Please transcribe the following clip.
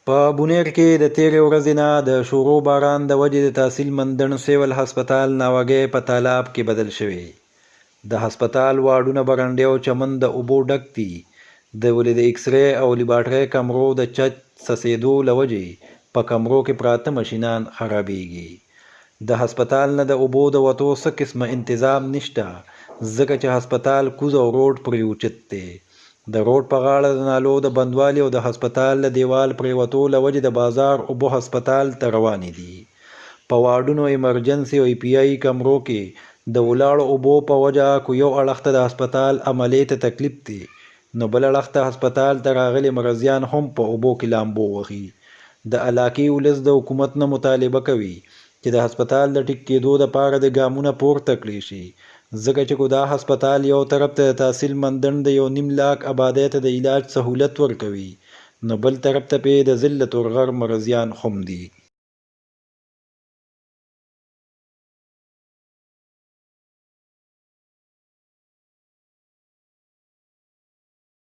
په بونیر کې د تیرې ورځې نه د شورو باران د وجې د تحصیل مندڼ سیول هسپتال ناوګۍ په تالاب کې بدل شوی. د هسپتال واډونه برنډې او چمن د اوبو ډک دي. د ولې د ایکسرې او لیبارټرۍ کمرو د چت څڅېدو له وجې په کمرو کې پراته ماشینان خرابېږي. د هسپتال نه د اوبو د وتو څه قسمه انتظام نشته، ځکه چې هسپتال کوز او روډ پرې اوچت دی. د روډ په غاړه د نالو د بندوالي او د هسپتال له دیوال پرېوتو له وجې د بازار اوبه هسپتال ته روانې دي. په واډونو، ایمرجنسي او ای پي آی کمرو کې د ولاړو اوبو په وجه کو یو اړخ ته د هسپتال عملې ته تکلیف دی، نو بل اړخ ته هسپتال ته راغلي مرضیان هم په اوبو کې لامبو وهي. د علاقې ولس د حکومت نه مطالبه کوي چې د هسپتال د ټیک کېدو دپاره د ګامونه پورته کړي شي، ځکه چې کو دا هسپتال یو طرف ته د تحصیل مندڼ د 1.5 لاک آبادۍ ته د علاج سهولت ورکوي، نو بل طرف ته پې د ذلت ورغر مرضیان هم دي.